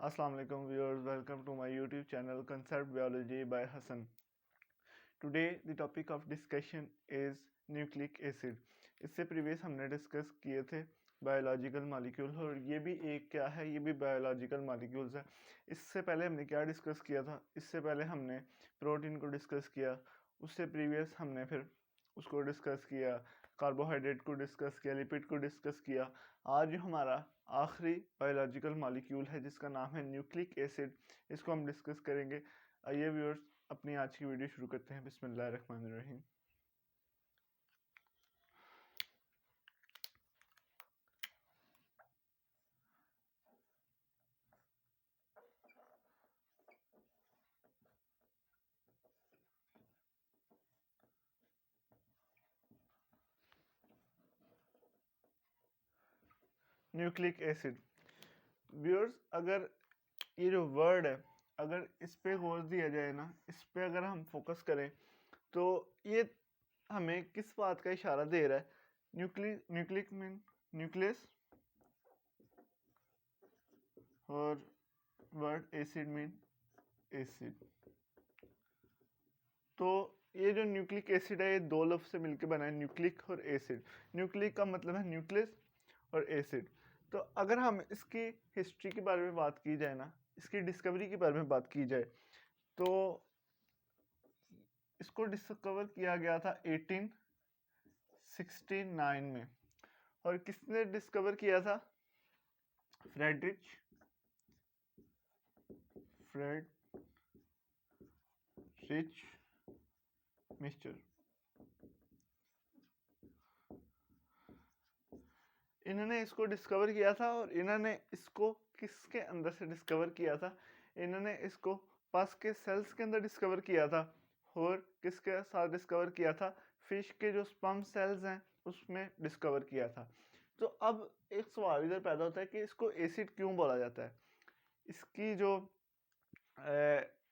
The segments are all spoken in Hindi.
Assalamu alaikum viewers, welcome to my YouTube channel Concept Biology by Hassan. Today the topic of discussion is nucleic acid. इससे प्रीवियस हमने डिस्कस किए थे बायोलॉजिकल मॉलिक्यूल और ये भी एक क्या है, ये भी बायोलॉजिकल मॉलिक्यूल्स है। इससे पहले हमने क्या डिस्कस किया था? इससे पहले हमने प्रोटीन को डिस्कस किया, उससे प्रीवियस हमने फिर उसको डिस्कस किया, कार्बोहाइड्रेट को डिस्कस किया, लिपिड को डिस्कस किया। आज जो हमारा आखिरी बायोलॉजिकल मॉलिक्यूल है जिसका नाम है न्यूक्लिक एसिड, इसको हम डिस्कस करेंगे। आइए व्यूअर्स अपनी आज की वीडियो शुरू करते हैं। बिस्मिल्लाहिर्रहमानिर्रहीम। न्यूक्लिक एसिड व्यूअर्स, अगर ये जो वर्ड है, अगर इस पे गौर दिया जाए ना, इस पे अगर हम फोकस करें तो ये हमें किस बात का इशारा दे रहा है? न्यूक्लिक मीन न्यूक्लियस और वर्ड एसिड मीन एसिड। तो ये जो न्यूक्लिक एसिड है ये दो लफ्ज से मिलकर बना है, न्यूक्लिक और एसिड। न्यूक्लिक का मतलब है न्यूक्लियस और एसिड। तो अगर हम इसकी हिस्ट्री के बारे में बात की जाए ना, इसकी डिस्कवरी के बारे में बात की जाए तो इसको डिस्कवर किया गया था 1869 में। और किसने डिस्कवर किया था? Friedrich mister. इन्होंने इसको डिस्कवर किया था और इन्होंने इसको किसके अंदर से डिस्कवर किया था? इन्होंने इसको पस के सेल्स के अंदर डिस्कवर किया था। और किसके साथ डिस्कवर किया था? फिश के जो स्पर्म सेल्स हैं उसमें डिस्कवर किया था। तो अब एक सवाल इधर पैदा होता है कि इसको एसिड क्यों बोला जाता है? इसकी जो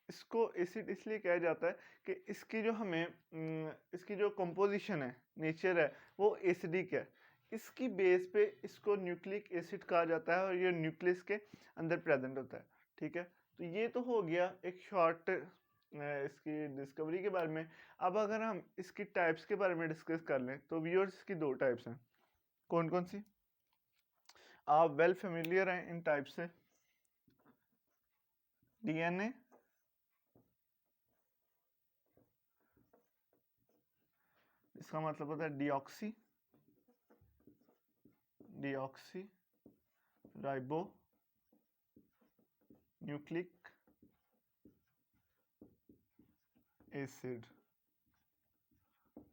इसको एसिड इसलिए कहा जाता है कि इसकी जो इसकी जो कंपोजिशन है, नेचर है, वो एसिडिक है। इसकी बेस पे इसको न्यूक्लिक एसिड कहा जाता है और ये न्यूक्लियस के अंदर प्रेजेंट होता है। ठीक है, तो ये तो हो गया एक शॉर्ट इसकी डिस्कवरी के बारे में। अब अगर हम इसकी टाइप्स के बारे में डिस्कस कर लें तो व्यूअर्स इसकी दो टाइप्स हैं। कौन कौन सी? आप वेल फेमिलियर हैं इन टाइप से। डीएनए, इसका मतलब होता है deoxy ribo nucleic acid,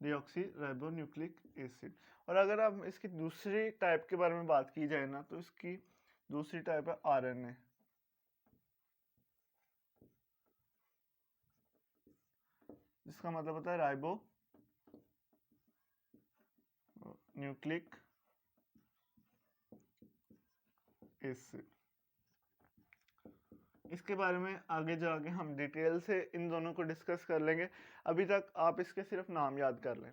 deoxy ribo nucleic acid. और अगर आप इसकी दूसरी टाइप के बारे में बात की जाए ना तो इसकी दूसरी टाइप है आरएनए। जिसका मतलब होता है राइबो न्यूक्लिक एसिड। इसके बारे में आगे जाके हम डिटेल से इन दोनों को डिस्कस कर लेंगे। अभी तक आप इसके सिर्फ नाम याद कर लें।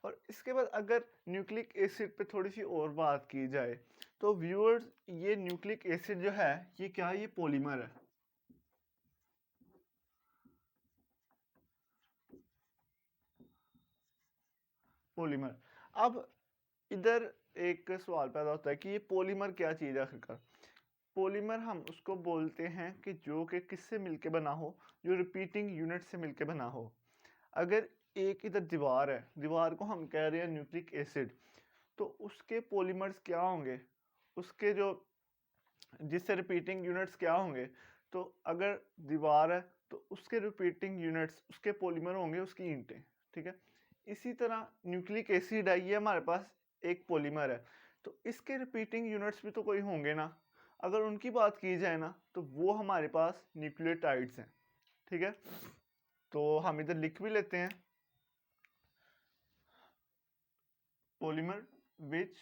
और इसके बाद अगर न्यूक्लिक एसिड पे थोड़ी सी और बात की जाए तो व्यूअर्स, ये न्यूक्लिक एसिड जो है ये क्या है? ये पॉलीमर है। पॉलीमर। अब इधर एक सवाल पैदा होता है कि ये पॉलीमर क्या चीज़ है आखिरकार? पॉलीमर हम उसको बोलते हैं कि जो कि किससे मिलके बना हो, जो रिपीटिंग यूनिट से मिलके बना हो। अगर एक इधर दीवार है, दीवार को हम कह रहे हैं न्यूक्लिक एसिड, तो उसके पॉलीमर्स क्या होंगे? उसके जो जिससे रिपीटिंग यूनिट्स क्या होंगे? तो अगर दीवार है तो उसके रिपीटिंग यूनिट्स, उसके पॉलीमर होंगे उसकी ईंटें। ठीक है, इसी तरह न्यूक्लिक एसिड है, ये हमारे पास एक पॉलीमर है, तो इसके रिपीटिंग यूनिट्स भी तो कोई होंगे ना। अगर उनकी बात की जाए ना तो वो हमारे पास न्यूक्लियोटाइड्स हैं। ठीक है, तो हम इधर लिख भी लेते हैं polymer which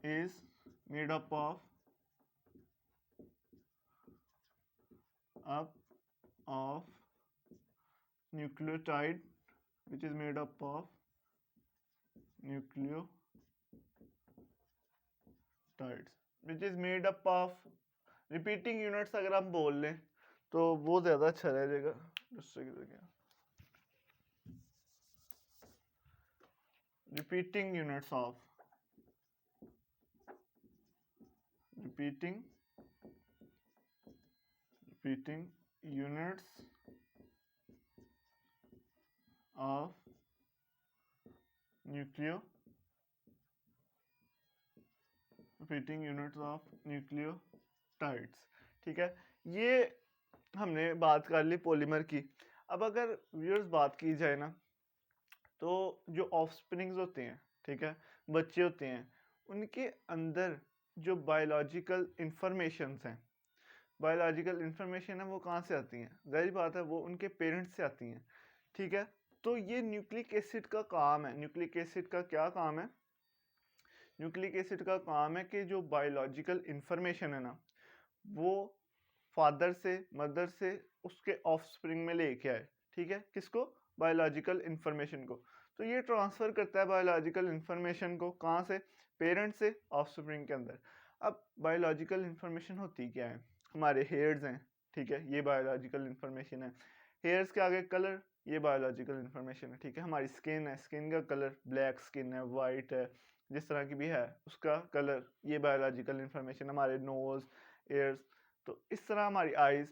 is made up of nucleotide, which is made up of nucleotides, which is made up of repeating units अगर हम बोल लें तो वो ज़्यादा अच्छा रह जाएगा। Repeating units of repeating units of nucleotides. ठीक है, ये हमने बात कर ली पॉलीमर की। अब अगर व्यूअर्स बात की जाए ना, तो जो ऑफस्प्रिंग्स होते हैं, ठीक है, बच्चे होते हैं, उनके अंदर जो बायोलॉजिकल इंफॉर्मेशंस हैं, बायोलॉजिकल इंफॉर्मेशन है, वो कहाँ से आती हैं? जाहिर बात है वो उनके पेरेंट्स से आती हैं। ठीक है, तो ये न्यूक्लिक एसिड का काम है। न्यूक्लिक एसिड का क्या काम है? न्यूक्लिक एसिड का काम है कि जो बायोलॉजिकल इंफॉर्मेशन है ना, वो फादर से, मदर से उसके ऑफस्प्रिंग में लेके आए। ठीक है, किसको? बायोलॉजिकल इंफॉर्मेशन को। तो ये ट्रांसफ़र करता है बायोलॉजिकल इंफॉर्मेशन को कहाँ से? पेरेंट से ऑफस्प्रिंग के अंदर। अब बायोलॉजिकल इंफॉर्मेशन होती क्या है? हमारे हेयर्स हैं, ठीक है, ये बायोलॉजिकल इंफॉर्मेशन है। हेयर्स के आगे कलर, ये बायोलॉजिकल इंफॉर्मेशन है। ठीक है, हमारी स्किन है, स्किन का कलर ब्लैक स्किन है, वाइट है, जिस तरह की भी है उसका कलर, ये बायोलॉजिकल इंफॉर्मेशन। हमारे नोज़, एयर्स, तो इस तरह हमारी आइज़।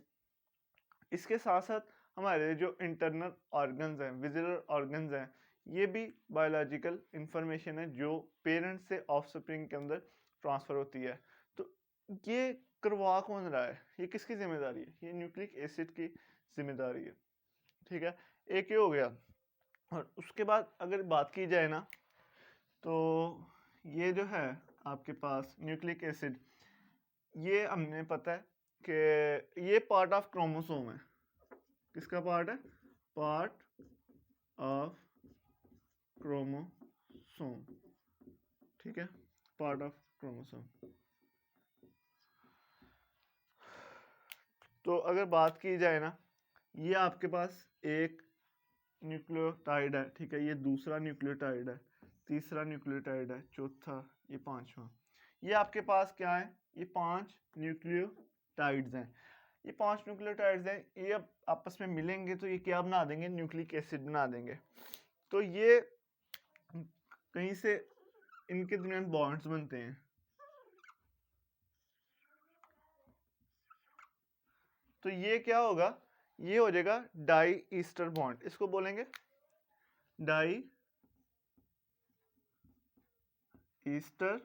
इसके साथ साथ हमारे जो इंटरनल ऑर्गन्स हैं, विजुअल ऑर्गन्स हैं, ये भी बायोलॉजिकल इंफॉर्मेशन है जो पेरेंट्स से ऑफस्प्रिंग के अंदर ट्रांसफ़र होती है। तो ये करवा कौन रहा है? ये किसकी जिम्मेदारी है? ये न्यूक्लिक एसिड की जिम्मेदारी है। ठीक है, एक ये हो गया। और उसके बाद अगर बात की जाए ना, तो ये जो है आपके पास न्यूक्लिक एसिड, ये हमने पता है कि ये पार्ट ऑफ क्रोमोसोम है। किसका पार्ट है? Part of chromosome. ठीक है, पार्ट ऑफ क्रोमोसोम। तो अगर बात की जाए ना, ये आपके पास एक न्यूक्लियोटाइड है, ठीक है, ये दूसरा न्यूक्लियोटाइड है, तीसरा न्यूक्लियोटाइड है, चौथा, ये पांचवा। ये आपके पास क्या है? ये 5 न्यूक्लियोटाइड्स हैं। ये 5 न्यूक्लियोटाइड्स हैं, ये अब आपस में मिलेंगे तो ये क्या बना देंगे? न्यूक्लिक एसिड बना देंगे। तो ये कहीं से इनके दरमियान बॉन्ड्स बनते हैं। तो ये क्या होगा? ये हो जाएगा डाई ईस्टर बॉन्ड। इसको बोलेंगे डाई ईस्टर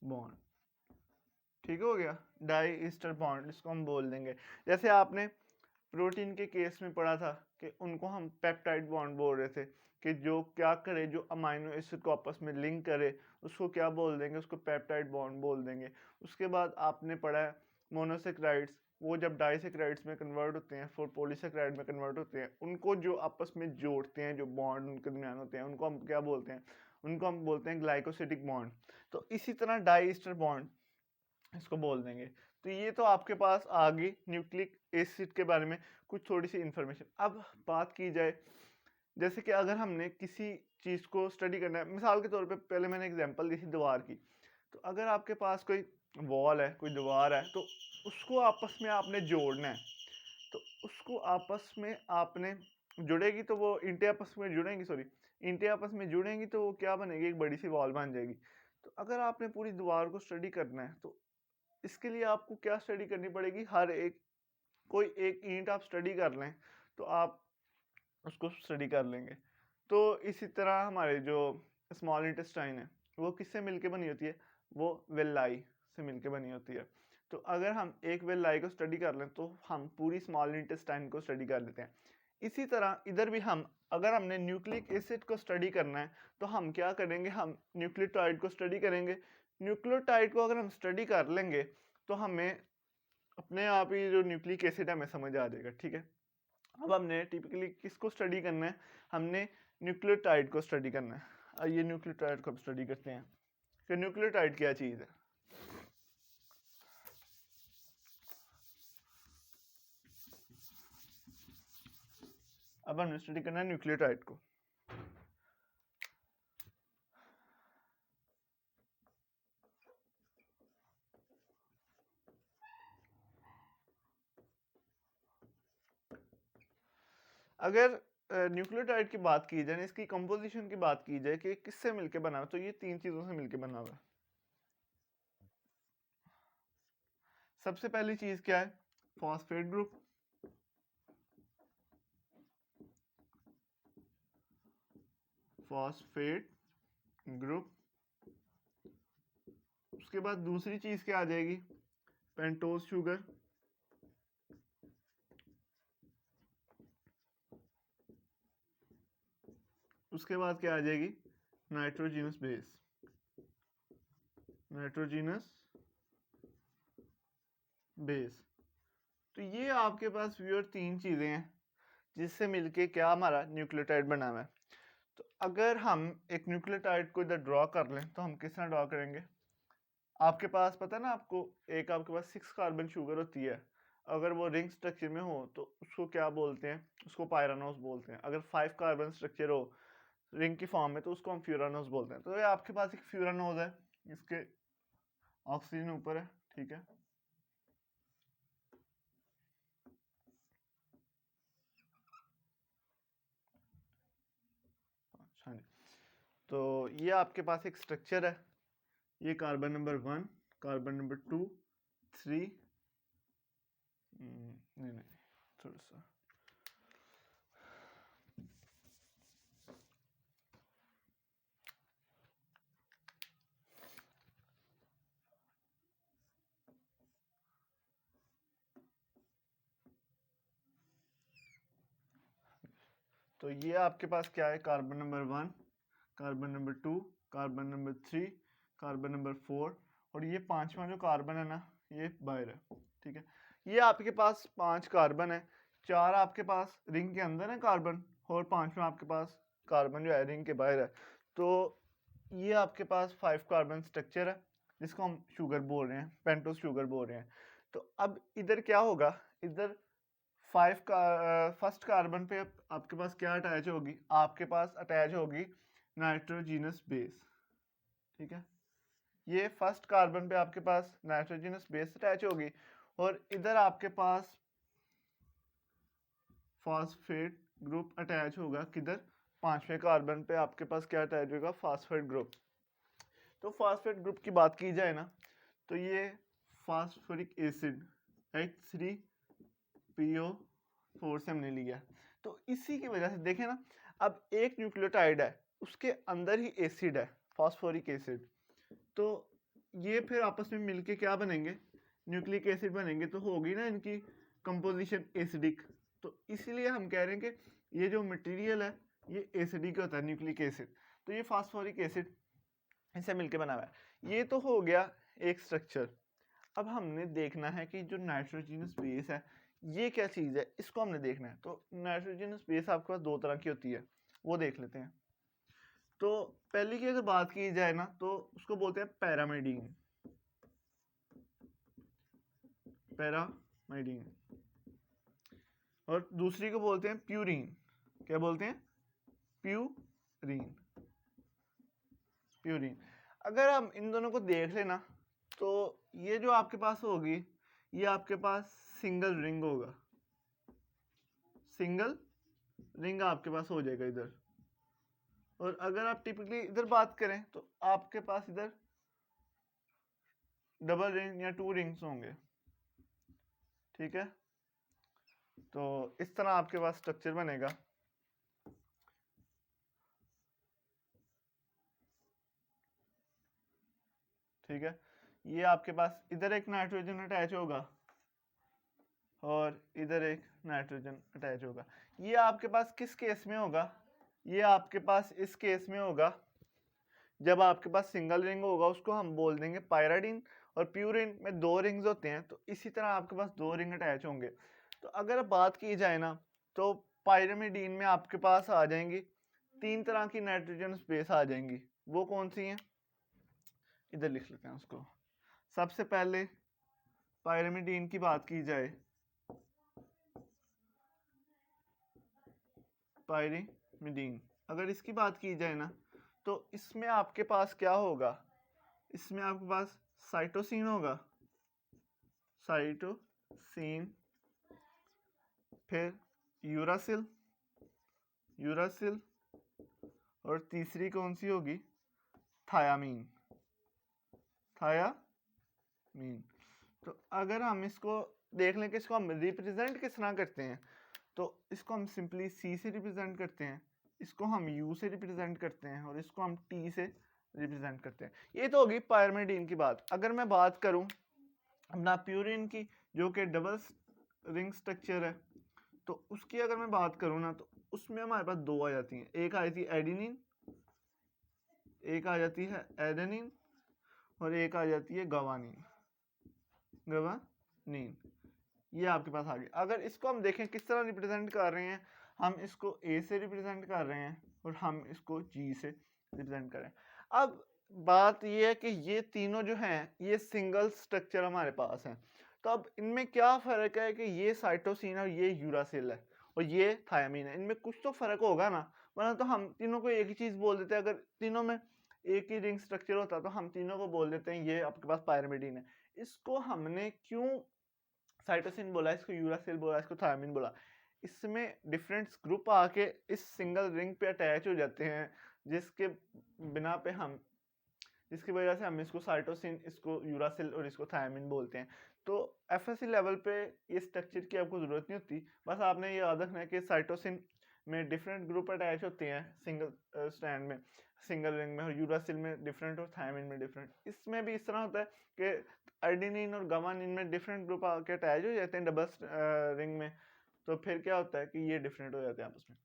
बॉन्ड। ठीक हो गया, डाई ईस्टर बॉन्ड, इसको हम बोल देंगे। जैसे आपने प्रोटीन के केस में पढ़ा था कि उनको हम पेप्टाइड बॉन्ड बोल रहे थे, कि जो क्या करे, जो अमाइनो एसिड को आपस में लिंक करे, उसको क्या बोल देंगे? उसको पेप्टाइड बॉन्ड बोल देंगे। उसके बाद आपने पढ़ा है मोनोसेक्राइड्स, वो जब डाइसेक्राइड्स में कन्वर्ट होते हैं, फिर पॉलीसेक्राइड में कन्वर्ट होते हैं, उनको जो आपस में जोड़ते हैं, जो बॉन्ड उनके दरमियान होते हैं, उनको हम क्या बोलते हैं? उनको हम बोलते हैं ग्लाइकोसिडिक बॉन्ड। तो इसी तरह डाई ईस्टर बॉन्ड इसको बोल देंगे। तो ये तो आपके पास आ गई न्यूक्लिक एसिड के बारे में कुछ थोड़ी सी इंफॉर्मेशन। अब बात की जाए, जैसे कि अगर हमने किसी चीज़ को स्टडी करना है, मिसाल के तौर पे पहले मैंने एग्जांपल दी थी दीवार की। तो अगर आपके पास कोई वॉल है, कोई दीवार है, तो उसको आपस में आपने जोड़ना है। तो उसको आपस में आपने जुड़ेगी तो वो ईंटें आपस में जुड़ेंगी, सॉरी, ईंटें आपस में जुड़ेंगी तो वो क्या बनेगी? एक बड़ी सी वॉल बन जाएगी। तो अगर आपने पूरी दीवार को स्टडी करना है, तो इसके लिए आपको क्या स्टडी करनी पड़ेगी? हर एक कोई एक ईंट आप स्टडी कर लें तो आप उसको स्टडी कर लेंगे। तो इसी तरह हमारे जो स्मॉल इंटेस्टाइन है, वो किससे मिलके बनी होती है? वो वेलाई से मिलके बनी होती है। तो अगर हम एक वेलाई को स्टडी कर लें तो हम पूरी स्मॉल इंटेस्टाइन को स्टडी कर लेते हैं। इसी तरह इधर भी हम, अगर हमने न्यूक्लिक एसिड को स्टडी करना है तो हम क्या करेंगे? हम न्यूक्लियोटाइड को स्टडी करेंगे। न्यूक्लियोटाइड को अगर हम स्टडी कर लेंगे तो हमें अपने आप ही जो न्यूक्लिक एसिड है हमें समझ आ जाएगा। ठीक है, अब हमने टिपिकली किसको स्टडी करना है? हमने न्यूक्लियोटाइड को स्टडी करना है। ये न्यूक्लियोटाइड को हम स्टडी करते हैं कि न्यूक्लियोटाइड क्या चीज़ है। अब हमने स्टडी करना है न्यूक्लियोटाइड को। अगर न्यूक्लियोटाइड की बात की जाए, इसकी कंपोजिशन की बात की जाए कि किससे मिलके बना हुआ, तो ये 3 चीज़ों से मिलके बना हुआ है। सबसे पहली चीज़ क्या है? Phosphate group. Phosphate group. उसके बाद दूसरी चीज़ क्या आ जाएगी? Pentose sugar. उसके बाद क्या आ जाएगी? Nitrogenous base. Nitrogenous base. तो ये आपके पास व्यूअर 3 चीज़ें हैं जिससे मिलके क्या हमारा न्यूक्लियोटाइड बना हुआ है। तो अगर हम एक न्यूक्लियोटाइड को इधर ड्रॉ कर लें तो हम किस तरह ड्रॉ करेंगे? आपके पास पता है ना आपको, एक आपके पास 6 कार्बन शुगर होती है। अगर वो रिंग स्ट्रक्चर में हो तो उसको क्या बोलते हैं? उसको पायरानोस बोलते हैं। अगर 5 कार्बन स्ट्रक्चर हो रिंग की फॉर्म में तो उसको हम फ्यूरानोस बोलते हैं। तो ये आपके पास एक फ्यूरानोस है, इसके ऑक्सीजन ऊपर है, ठीक है। हाँ जी। तो ये आपके पास एक स्ट्रक्चर है, ये कार्बन नंबर 1, कार्बन नंबर 2, 3, नहीं नहीं थोड़ा सा, तो ये आपके पास क्या है? Carbon number 1, carbon number 2, carbon number 3, carbon number 4, और ये पांचवा जो कार्बन है ना, ये बाहर है, ठीक है। ये आपके पास 5 कार्बन है, 4 आपके पास रिंग के अंदर है कार्बन, और पांचवा आपके पास कार्बन जो है रिंग के बाहर है। तो ये आपके पास 5 कार्बन स्ट्रक्चर है जिसको हम शुगर बोल रहे हैं, पेंटोस शुगर बोल रहे हैं। तो अब इधर क्या होगा? इधर 5 का फर्स्ट कार्बन पे आपके पास क्या अटैच होगी? आपके पास अटैच होगी नाइट्रोजिनस बेस, ठीक है। ये फर्स्ट कार्बन पे आपके पास नाइट्रोजिनस बेस अटैच होगी, और इधर आपके पास फॉस्फेट ग्रुप अटैच होगा। किधर? 5वें कार्बन पे आपके पास क्या अटैच होगा? Phosphate group. तो फॉस्फेट ग्रुप की बात की जाए ना, तो ये फास्फोरिक एसिड H3PO4 से हमने लिया। तो इसी की वजह से देखें ना, अब एक न्यूक्लियोटाइड है, उसके अंदर ही एसिड है, फास्फोरिक एसिड। तो ये फिर आपस में मिलके क्या बनेंगे? न्यूक्लिक एसिड बनेंगे। तो होगी ना इनकी कंपोजिशन एसिडिक। तो इसीलिए हम कह रहे हैं कि ये जो मटेरियल है ये एसिडिक होता है, न्यूक्लिक एसिड। तो ये फास्फोरिक एसिड इनसे मिलके बना हुआ है। ये तो हो गया एक स्ट्रक्चर। अब हमने देखना है कि जो नाइट्रोजनस बेस है ये क्या चीज़ है, इसको हमने देखना है। तो नाइट्रोजनस बेस आपके पास 2 तरह की होती है, वो देख लेते हैं। तो पहली की अगर बात की जाए ना, तो उसको बोलते हैं पैरामाइडीन। पैरामाइडीन। और दूसरी को बोलते हैं प्यूरीन। क्या बोलते हैं? प्यूरीन। प्यूरीन। अगर हम इन दोनों को देख लेना, तो ये जो आपके पास होगी, ये आपके पास सिंगल रिंग होगा। सिंगल रिंग आपके पास हो जाएगा इधर। और अगर आप टिपिकली इधर बात करें तो आपके पास इधर डबल रिंग या 2 रिंग्स होंगे, ठीक है। तो इस तरह आपके पास स्ट्रक्चर बनेगा। ठीक है, ये आपके पास इधर एक नाइट्रोजन अटैच होगा और इधर एक नाइट्रोजन अटैच होगा। ये आपके पास किस केस में होगा? ये आपके पास इस केस में होगा जब आपके पास सिंगल रिंग होगा, उसको हम बोल देंगे पायराडीन। और प्यूरिन में 2 रिंग्स होते हैं, तो इसी तरह आपके पास 2 रिंग अटैच होंगे। तो अगर बात की जाए ना, तो पायरामिडीन में आपके पास आ जाएंगी 3 तरह की नाइट्रोजन बेस आ जाएंगी। वो कौन सी हैं? इधर लिख लेते हैं उसको। सबसे पहले पायरामिडीन की बात की जाए, पायरिमिडीन, अगर इसकी बात की जाए ना, तो इसमें आपके पास क्या होगा? इसमें आपके पास साइटोसिन होगा, साइटोसिन, फिर यूरासिल, यूरासिल, और तीसरी कौन सी होगी? थायामीन। थायामीन। तो अगर हम इसको देख लें कि इसको हम रिप्रेजेंट किस तरह करते हैं, तो इसको हम सिंपली सी से रिप्रेजेंट करते हैं, इसको हम यू से रिप्रेजेंट करते हैं, और इसको हम टी से रिप्रेजेंट करते हैं। ये तो होगी पायरमिडीन की बात। अगर मैं बात करूं अपना प्यूरिन की, जो कि डबल रिंग स्ट्रक्चर है, तो उसकी अगर मैं बात करूं ना, तो उसमें हमारे पास दो आ जाती हैं। एक आ जाती है एडिनिन, एक आ जाती है एडेनिन, और एक आ जाती है गवानीन। गवानीन, ये आपके पास आ गया। अगर इसको हम देखें किस तरह रिप्रेजेंट कर रहे हैं, हम इसको ए से रिप्रेजेंट कर रहे हैं और हम इसको जी से रिप्रेजेंट कर रहे हैं। अब बात ये है कि ये तीनों जो हैं ये सिंगल स्ट्रक्चर हमारे पास हैं। तो अब इनमें क्या फ़र्क है कि ये साइटोसिन और ये यूरासिल है और ये थायामीन है, इनमें कुछ तो फ़र्क होगा ना, वरना तो हम तीनों को एक ही चीज़ बोल देते हैं। अगर तीनों में एक ही रिंग स्ट्रक्चर होता तो हम तीनों को बोल देते हैं ये आपके पास पायरिमिडीन है। इसको हमने क्यों साइटोसिन बोला, इसको यूरासिल बोला, इसको थायामीन बोला? इसमें डिफरेंट ग्रुप आके इस सिंगल रिंग पे अटैच हो जाते हैं, जिसके बिना पे हम, जिसकी वजह से हम इसको साइटोसिन, इसको यूरासिल और इसको थायामीन बोलते हैं। तो एफएससी लेवल पे ये स्ट्रक्चर की आपको ज़रूरत नहीं होती, बस आपने ये याद रखना है कि साइटोसिन में डिफरेंट ग्रुप अटैच होते हैं सिंगल स्टैंड में, सिंगल रिंग में, और यूरासिल में डिफरेंट और थायामीन में डिफरेंट। इसमें भी इस तरह होता है कि आर्डिनिन और गवानीन में डिफरेंट ग्रुप आके अटैच हो जाते हैं डबल रिंग में, तो फिर क्या होता है कि ये डिफरेंट हो जाते हैं आपस में।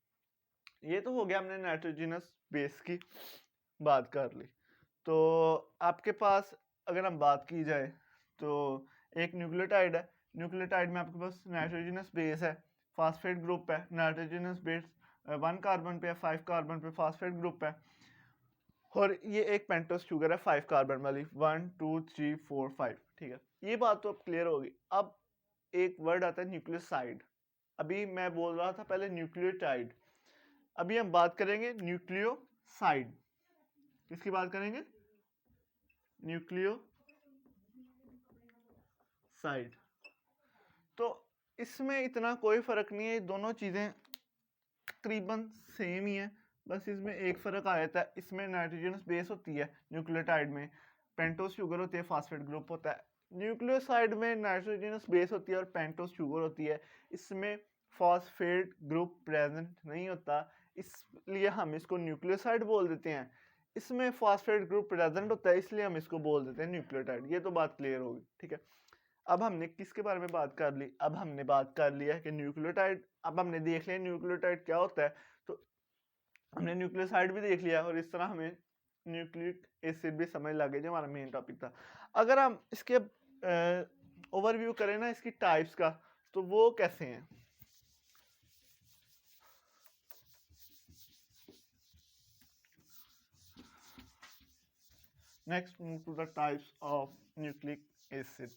ये तो हो गया, हमने नाइट्रोजनस बेस की बात कर ली। तो आपके पास अगर हम बात की जाए तो एक न्यूक्लियोटाइड है, न्यूक्लियोटाइड में आपके पास नाइट्रोजनस बेस है, फास्फेट ग्रुप है, नाइट्रोजनस बेस 1 कार्बन पे है, 5 कार्बन पे फास्फेट ग्रुप है, और ये एक पेंटोस शुगर है 5 कार्बन वाली, 1 2 3 4 5। ठीक है, ये बात तो अब क्लियर होगी। अब एक वर्ड आता है न्यूक्लियोसाइड। अभी मैं बोल रहा था पहले न्यूक्लियोटाइड, अभी हम बात करेंगे न्यूक्लियोसाइड। किसकी बात करेंगे? न्यूक्लियोसाइड। तो इसमें इतना कोई फर्क नहीं है, दोनों चीजें तकरीबन सेम ही है, बस इसमें एक फ़र्क आ जाता है, इसमें नाइट्रोजनस बेस होती है न्यूक्लियोटाइड में, पेंटोस शुगर होती है, फास्फेट ग्रुप होता है। न्यूक्लियोसाइड में नाइट्रोजनस बेस होती है और पेंटोस शुगर होती है, इसमें फास्फेट ग्रुप प्रेजेंट नहीं होता, इसलिए हम इसको न्यूक्लियोसाइड बोल देते हैं। इसमें फास्फेट ग्रुप प्रेजेंट होता है, इसलिए हम इसको बोल देते हैं न्यूक्लियोटाइड। ये तो बात क्लियर होगी, ठीक है। अब हमने किसके बारे में बात कर ली? अब हमने बात कर लिया कि न्यूक्लियोटाइड, अब हमने देख लिया न्यूक्लियोटाइड क्या होता है, तो हमने न्यूक्लियोसाइड भी देख लिया, और इस तरह हमें न्यूक्लिक एसिड भी समझ लगे जो हमारा मेन टॉपिक था। अगर हम इसके ओवरव्यू करें ना इसकी टाइप्स का, तो वो कैसे हैं? Next move to the types of nucleic acid.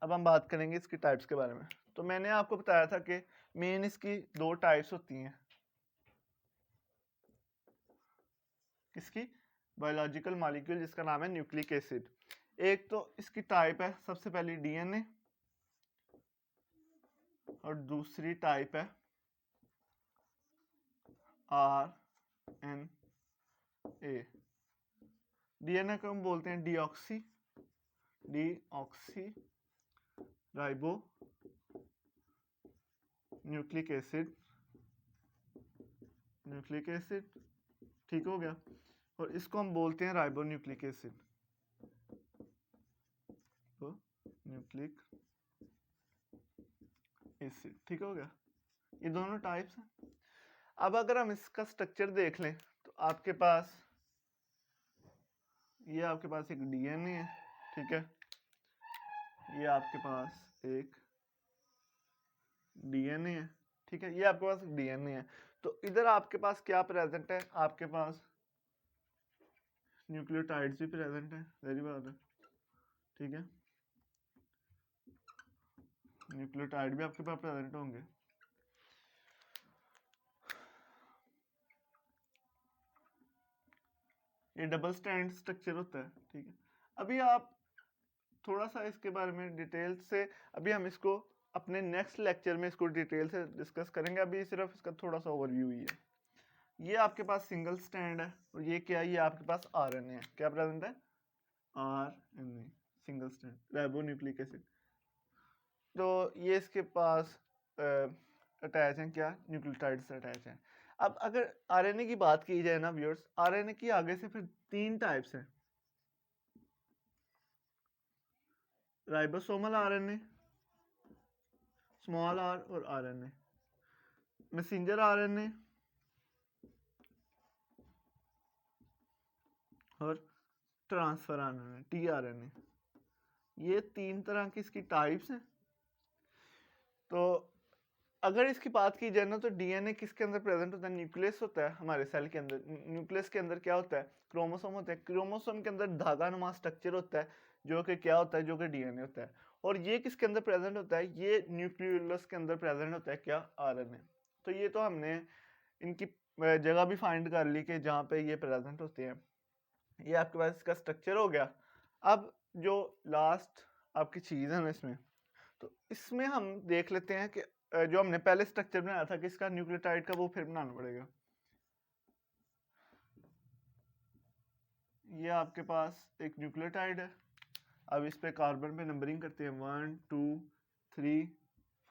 अब हम बात करेंगे इसकी टाइप्स के बारे में। तो मैंने आपको बताया था कि मेन इसकी दो टाइप्स होती हैं। किसकी? बायोलॉजिकल मॉलिक्यूल जिसका नाम है न्यूक्लिक एसिड। एक तो इसकी टाइप है सबसे पहली डीएनए, और दूसरी टाइप है आरएनए। डीएनए को हम बोलते हैं डीऑक्सी राइबो न्यूक्लिक एसिड, ठीक हो गया। और इसको हम बोलते हैं राइबो न्यूक्लिक एसिड, तो न्यूक्लिक एसिड, ठीक हो गया। ये दोनों टाइप्स हैं। अब अगर हम इसका स्ट्रक्चर देख लें, तो आपके पास ये आपके पास एक डीएनए है, ठीक है, ये आपके पास एक डीएनए है, ठीक है, ये आपके पास डीएनए है। तो इधर आपके पास क्या प्रेजेंट है? आपके पास न्यूक्लियोटाइड्स भी प्रेजेंट है, वेरी बात है, ठीक है, न्यूक्लियोटाइड भी आपके पास प्रेजेंट होंगे। ये डबल स्टैंड स्ट्रक्चर होता है, ठीक है। अभी आप थोड़ा सा इसके बारे में डिटेल से, अभी हम इसको अपने नेक्स्ट लेक्चर में इसको डिटेल से डिस्कस करेंगे, अभी सिर्फ इसका थोड़ा सा ओवरव्यू ही है। ये आपके पास सिंगल स्टैंड है और ये क्या है, ये आपके पास आरएनए है। क्या प्रेजेंट है? RNA single stand ribo nucleic acid. तो ये इसके पास अटैच हैं, क्या न्यूक्लियोटाइड से अटैच हैं। अब अगर आरएनए की बात की जाए ना व्यूअर्स, आरएनए की आगे से फिर 3 टाइप्स हैं, राइबोसोमल आरएनए, स्मॉल आर और आरएनए, मैसेंजर आरएनए और ट्रांसफर आरएनए टीआरएनए। ये 3 तरह की इसकी टाइप्स हैं। तो अगर इसकी बात की जाए ना तो डीएनए किसके अंदर प्रेजेंट होता है? न्यूक्लियस होता है हमारे सेल के अंदर। न्यूक्लियस के अंदर क्या होता है? क्रोमोसोम होता है। क्रोमोसोम के अंदर धागा नुमा स्ट्रक्चर होता है जो कि क्या होता है? जो कि डीएनए होता है। और ये किसके अंदर प्रेजेंट होता है? ये न्यूक्लियोलस के अंदर प्रेजेंट होता है, क्या? आरएनए। तो ये तो हमने इनकी जगह भी फाइंड कर ली कि जहाँ पे ये प्रेजेंट होते हैं। ये आपके पास इसका स्ट्रक्चर हो गया। अब जो लास्ट आपकी चीज़ है ना इसमें, तो इसमें हम देख लेते हैं कि जो हमने पहले स्ट्रक्चर बनाया था कि इसका न्यूक्लियोटाइड का, वो फिर बनाना पड़ेगा। ये आपके पास एक न्यूक्लियोटाइड है। अब इस पे कार्बन पे नंबरिंग करते हैं 1 2 3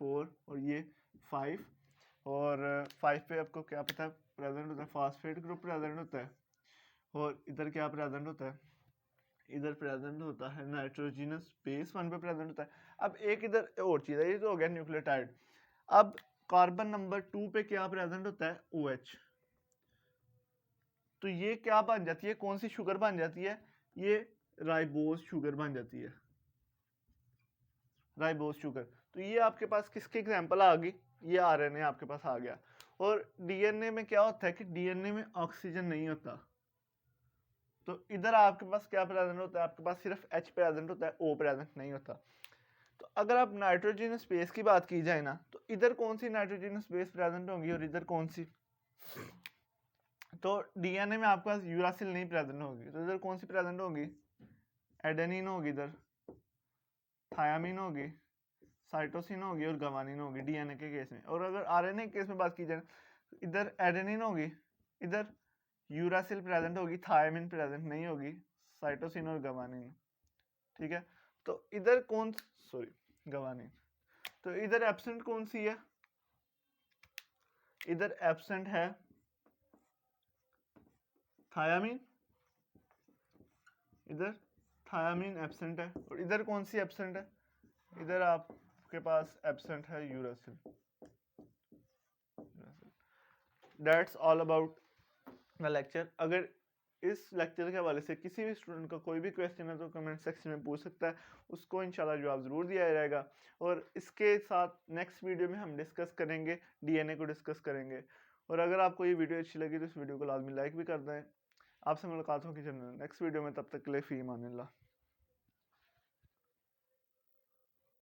4 और ये 5। और 5 पे आपको क्या पता है प्रेजेंट होता है? फास्फेट ग्रुप प्रेजेंट होता है। और इधर क्या प्रेजेंट होता है? इधर प्रेजेंट होता है नाइट्रोजनस बेस 1 पे प्रेजेंट होता है। अब एक इधर और चीज़ है, ये तो हो गया न्यूक्लियोटाइड। अब कार्बन नंबर 2 पे क्या प्रेजेंट होता है? OH। तो ये क्या बन जाती है? कौन सी शुगर बन जाती है? ये राइबोज शुगर बन जाती है, राइबोज शुगर। तो ये आपके पास किसकी एग्जांपल आ गई? ये आरएनए आपके पास आ गया। और डीएनए में क्या होता है कि डीएनए में ऑक्सीजन नहीं होता। तो इधर आपके पास क्या प्रेजेंट होता है? आपके पास सिर्फ H प्रेजेंट होता है, O प्रेजेंट नहीं होता। तो अगर आप नाइट्रोजनस बेस की बात की जाए ना, तो इधर कौन सी नाइट्रोजनस बेस प्रेजेंट होंगी और इधर कौन सी? तो डीएनए में आपके पास यूरासिल नहीं प्रेजेंट होगी, तो इधर कौन सी प्रेजेंट होगी? एडेनिन होगी, इधर थायामीन होगी, साइटोसिन होगी और गवानीन होगी डीएनए के केस में। और अगर आरएनए के केस में बात की जाए, इधर एडेनिन होगी, इधर यूरासिल प्रेजेंट होगी, थायामीन प्रेजेंट नहीं होगी, साइटोसिन और गवानीन। ठीक है, तो इधर कौन, सॉरी गवानीन, तो इधर एब्सेंट कौन सी है? इधर एब्सेंट है थायामीन, इधर थायामीन एब्सेंट है। और इधर कौन सी एब्सेंट है? इधर आपके पास एब्सेंट है uracil. That's all about the lecture. अगर इस लेक्चर के हवाले से किसी भी स्टूडेंट का कोई भी क्वेश्चन है तो कमेंट सेक्शन में पूछ सकता है, उसको इंशाल्लाह जवाब ज़रूर दिया जाएगा। और इसके साथ नेक्स्ट वीडियो में हम डिस्कस करेंगे, डीएनए को डिस्कस करेंगे। और अगर आपको ये वीडियो अच्छी लगी तो इस वीडियो को लाजमी लाइक भी कर दें। आपसे मुलाकात होगी नेक्स्ट वीडियो में, तब तक के लिए फ़ी अमानिल्लाह।